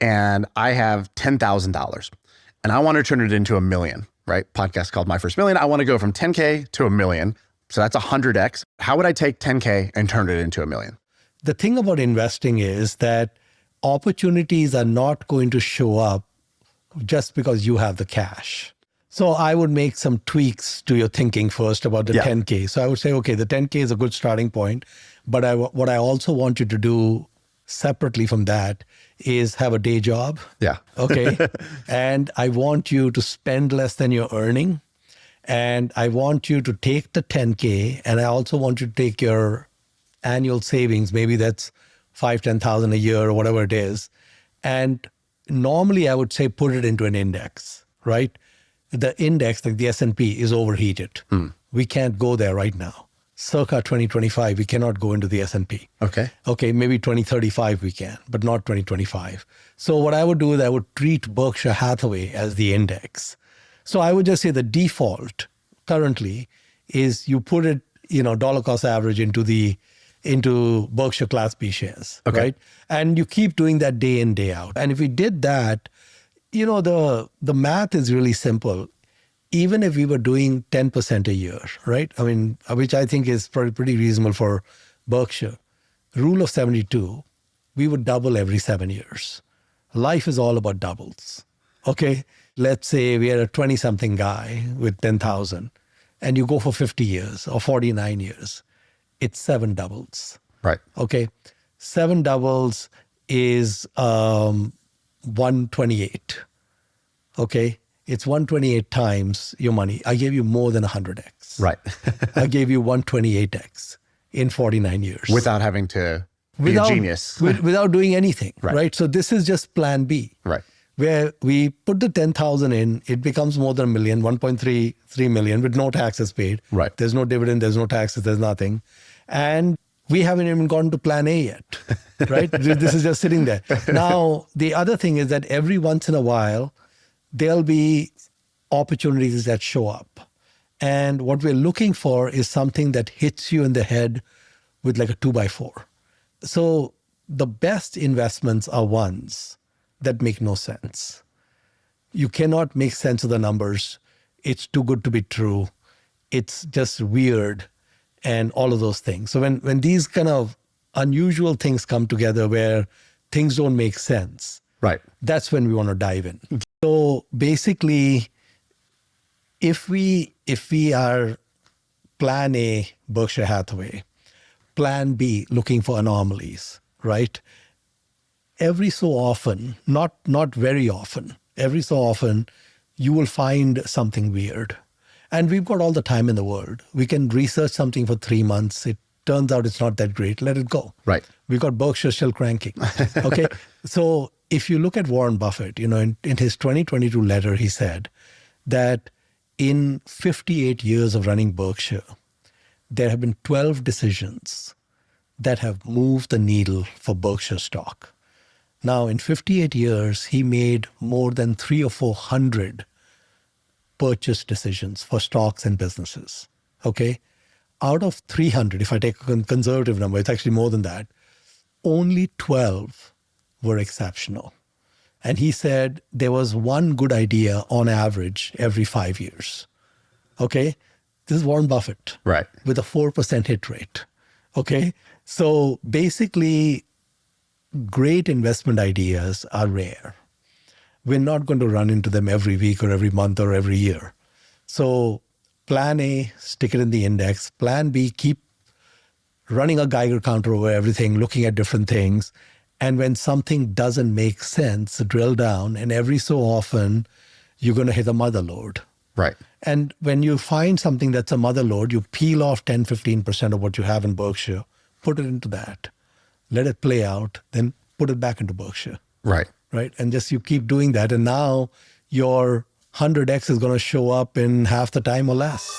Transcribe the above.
and I have $10,000 and I want to turn it into $1 million, right? Podcast called My First Million. I want to go from 10K to $1 million. So that's 100X. How would I take 10K and turn it into $1 million? The thing about investing is that opportunities are not going to show up just because you have the cash. So I would make some tweaks to your thinking first about the 10K. So I would say, okay, the 10K is a good starting point. But what I also want you to do separately from that is have a day job. Yeah. Okay. And I want you to spend less than you're earning. And I want you to take the 10K, and I also want you to take your annual savings, maybe that's 5,000-10,000 a year or whatever it is. And normally I would say put it into an index, right? The index, like the S&P, is overheated. We can't go there right now. Circa 2025, we cannot go into the S&P. Okay, maybe 2035 we can, but not 2025. So what I would do is I would treat Berkshire Hathaway as the index. So I would just say the default currently is you put it, dollar cost average into Berkshire Class B shares, right? And you keep doing that day in, day out. And if we did that, the math is really simple. Even if we were doing 10% a year, right? I mean, which I think is pretty reasonable for Berkshire. Rule of 72, we would double every 7 years. Life is all about doubles, okay? Let's say we are a 20-something guy with 10,000 and you go for 50 years or 49 years. It's 7 doubles. Right. Okay. 7 doubles is 128. Okay. It's 128 times your money. I gave you more than 100x. Right. I gave you 128x in 49 years. Without having to be a genius. Without doing anything. Right. So this is just plan B. Right. Where we put the 10,000 in, it becomes more than $1 million, 1.33 million with no taxes paid. Right. There's no dividend, there's no taxes, there's nothing. And we haven't even gone to plan A yet, right? This is just sitting there. Now, the other thing is that every once in a while, there'll be opportunities that show up. And what we're looking for is something that hits you in the head with like a 2x4. So the best investments are ones that make no sense. You cannot make sense of the numbers. It's too good to be true. It's just weird and all of those things. So when these kind of unusual things come together where things don't make sense, right, that's when we want to dive in. So basically, if we are plan A, Berkshire Hathaway, plan B, looking for anomalies, right? Every so often, not very often, every so often, you will find something weird. And we've got all the time in the world. We can research something for 3 months. It turns out it's not that great. Let it go. Right. We've got Berkshire still cranking. Okay. So if you look at Warren Buffett, in his 2022 letter, he said that in 58 years of running Berkshire, there have been 12 decisions that have moved the needle for Berkshire stock. Now, in 58 years, he made more than 300 or 400 purchase decisions for stocks and businesses, okay? Out of 300, if I take a conservative number, it's actually more than that, only 12 were exceptional. And he said there was one good idea on average every 5 years, okay? This is Warren Buffett. Right. With a 4% hit rate, okay? So basically, great investment ideas are rare. We're not going to run into them every week or every month or every year. So plan A, stick it in the index. Plan B, keep running a Geiger counter over everything, looking at different things. And when something doesn't make sense, drill down. And every so often, you're going to hit a mother lode. Right. And when you find something that's a mother lode, you peel off 10, 15% of what you have in Berkshire, put it into that. Let it play out, then put it back into Berkshire. Right. Right. And just you keep doing that. And now your 100x is going to show up in half the time or less.